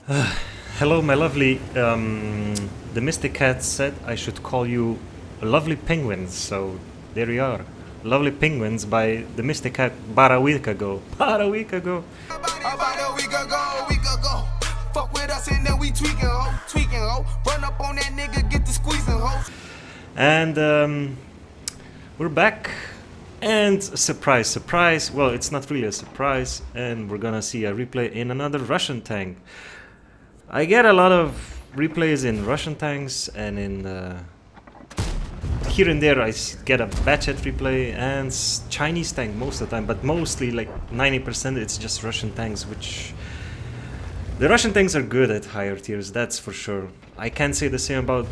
Hello, my lovely. The Mystic Cat said I should call you lovely penguins, so there you are. Lovely penguins by the Mystic Cat about a week ago. About a week ago. About a week ago. Fuck with us and then we tweaking, ho. Run up on that nigga, get the squeezing, ho. And we're back. And surprise, surprise. Well, it's not really a surprise. And we're gonna see a replay in another Russian tank. I get a lot of replays in Russian tanks and in here and there I get a batchet replay and Chinese tank most of the time, but mostly like 90% it's just Russian tanks, which the Russian tanks are good at higher tiers, that's for sure. I can't say the same about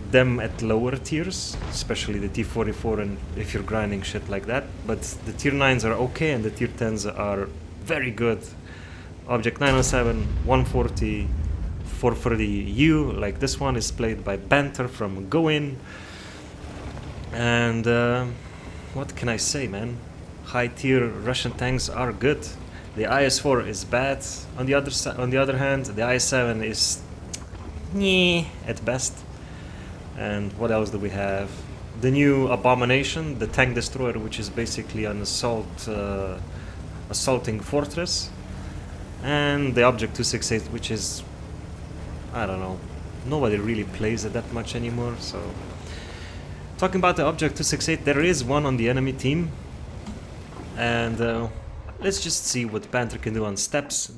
them at lower tiers, especially the T44 and if you're grinding shit like that, but the tier 9s are okay and the tier 10s are very good. Object 907, 140, 430U, like this one is played by Banter from Go In. And what can I say, man? High tier Russian tanks are good. The IS-4 is bad. On the other hand, the IS-7 is nyeh at best. And what else do we have? The new Abomination, the tank destroyer, which is basically an assaulting fortress. And the Object 268, which is, I don't know, nobody really plays it that much anymore, so... Talking about the Object 268, there is one on the enemy team. And let's just see what Panther can do on steps.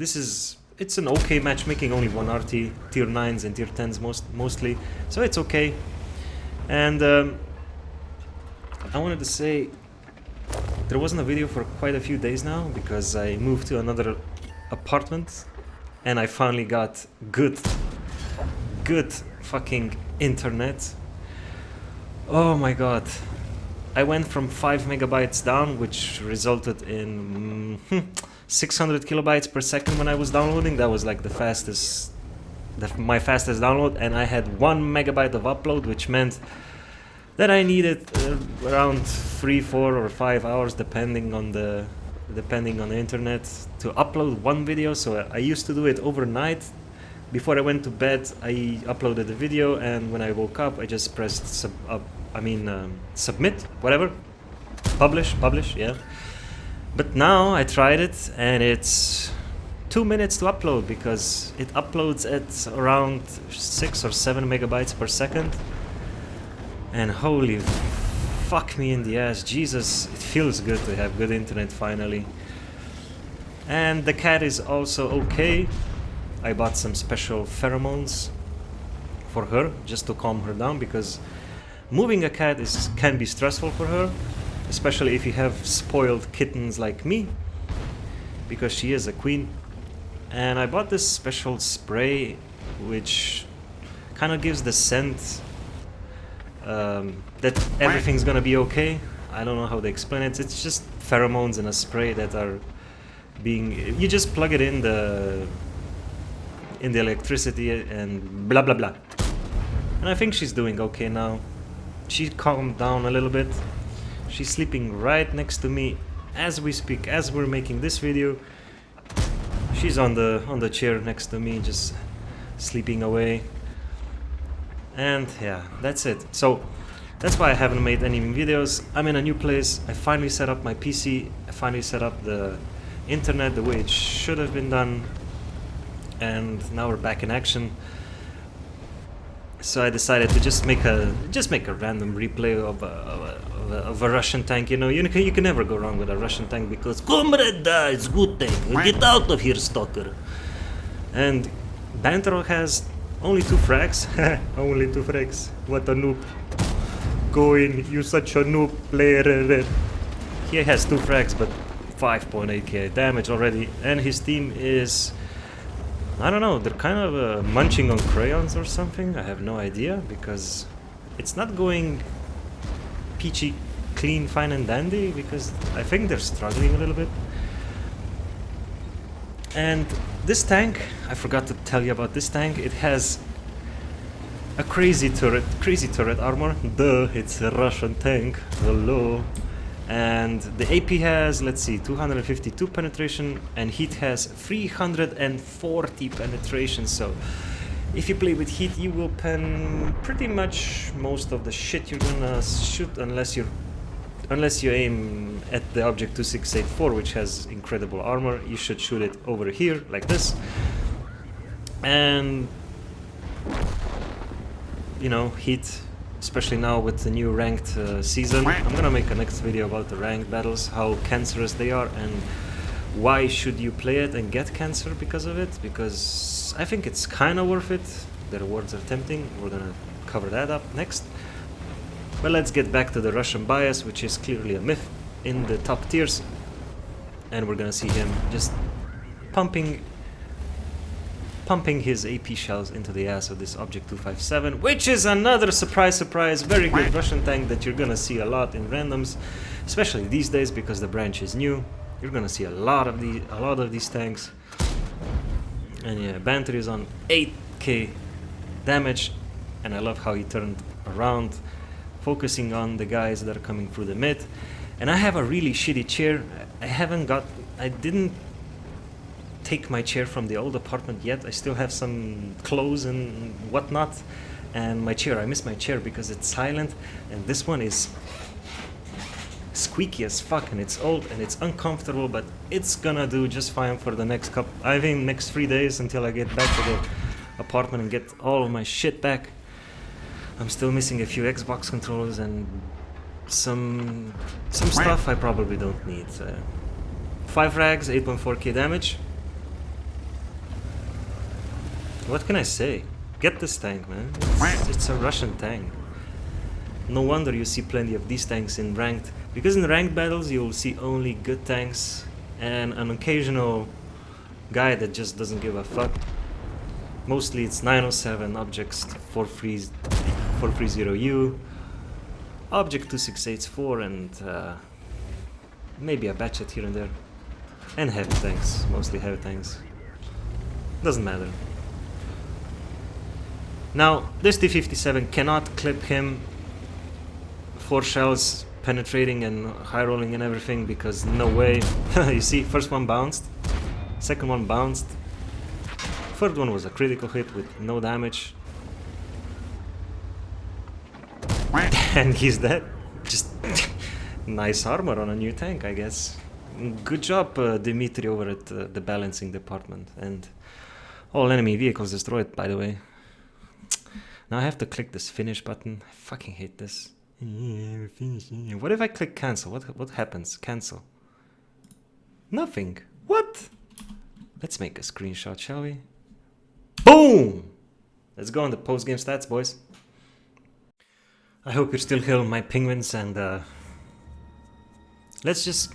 It's an okay matchmaking, only one RT, tier 9s and tier 10s mostly, so it's okay. And I wanted to say, there wasn't a video for quite a few days now, because I moved to another apartment and I finally got good fucking internet. Oh my god, I went from 5 megabytes down, which resulted in 600 kilobytes per second when I was downloading. That was like my fastest download, and I had 1 megabyte of upload, which meant that I needed around 3, 4 or 5 hours depending on the internet to upload one video. So I used to do it overnight. Before I went to bed, I uploaded the video, and when I woke up, I just pressed submit, whatever, publish, yeah. But now I tried it, and it's 2 minutes to upload, because it uploads at around 6 or 7 megabytes per second. And holy fuck me in the ass, Jesus, it feels good to have good internet finally. And the cat is also okay. I bought some special pheromones for her, just to calm her down, because moving a cat can be stressful for her, especially if you have spoiled kittens like me, because she is a queen. And I bought this special spray which kind of gives the scent that everything's gonna be okay. I don't know how to explain it. It's just pheromones in a spray that are being... You just plug it in the electricity and blah blah blah. And I think she's doing okay now. She calmed down a little bit. She's sleeping right next to me as we speak, as we're making this video. She's on the chair next to me, just sleeping away. And yeah, that's it. So that's why I haven't made any videos. I'm in a new place. I finally set up my PC. I finally set up the internet the way it should have been done. And now we're back in action. So I decided to just make a random replay of a Russian tank. You know, you can never go wrong with a Russian tank, because comrade, it's good tank. Get out of here, stalker. And Banter has only 2 frags. Only 2 frags. What a noob. Go in, you such a noob player. He has 2 frags, but 5.8k damage already, and his team is... I don't know, they're kind of munching on crayons or something. I have no idea, because it's not going peachy clean, fine and dandy, because I think they're struggling a little bit. And this tank, I forgot to tell you about this tank. It has a crazy turret armor. Duh, it's a Russian tank. Hello. And the AP has, let's see, 252 penetration, and Heat has 340 penetration. So if you play with Heat, you will pen pretty much most of the shit you're gonna shoot, unless you aim at the object 2684, which has incredible armor. You should shoot it over here like this. And you know, Heat, especially now with the new ranked season, I'm gonna make a next video about the ranked battles, how cancerous they are, and why should you play it and get cancer because of it, because I think it's kind of worth it. The rewards are tempting. We're gonna cover that up next. But let's get back to the Russian bias, which is clearly a myth in the top tiers, and we're gonna see him just pumping his AP shells into the ass of this Object 257, which is another surprise, very good Russian tank that you're gonna see a lot in randoms, especially these days because the branch is new. You're gonna see a lot of these tanks. And yeah, Banter is on 8k damage, and I love how he turned around, focusing on the guys that are coming through the mid. And I have a really shitty chair. I didn't take my chair from the old apartment yet. I still have some clothes and whatnot, and my chair, I miss my chair because it's silent, and this one is squeaky as fuck, and it's old and it's uncomfortable, but it's gonna do just fine for the next next 3 days until I get back to the apartment and get all of my shit back. I'm still missing a few Xbox controllers and some stuff I probably don't need. 5 rags, 8.4k damage. What can I say? Get this tank, man. It's a Russian tank. No wonder you see plenty of these tanks in ranked, because in ranked battles you will see only good tanks and an occasional guy that just doesn't give a fuck. Mostly it's 907 objects 430U, object 2684, and maybe a batchet here and there, and heavy tanks, mostly heavy tanks. Doesn't matter. Now this T57 cannot clip him 4 shells penetrating and high rolling and everything, because no way. You see, first one bounced, second one bounced, third one was a critical hit with no damage, and he's dead. Just nice armor on a new tank, I guess. Good job, Dimitri, over at the balancing department. And all enemy vehicles destroyed, by the way. Now I have to click this finish button. I fucking hate this. What if I click cancel? What happens? Cancel. Nothing. What? Let's make a screenshot, shall we? Boom! Let's go on the post-game stats, boys. I hope you're still here, my penguins, and let's just...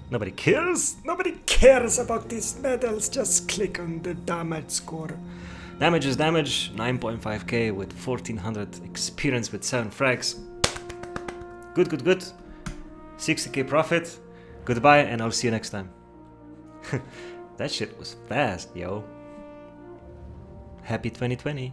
Nobody cares? Nobody cares about these medals. Just click on the damage score. Damage is damage, 9.5k with 1400 experience with 7 frags. Good, good, good. 60k profit. Goodbye, and I'll see you next time. That shit was fast, yo. Happy 2020.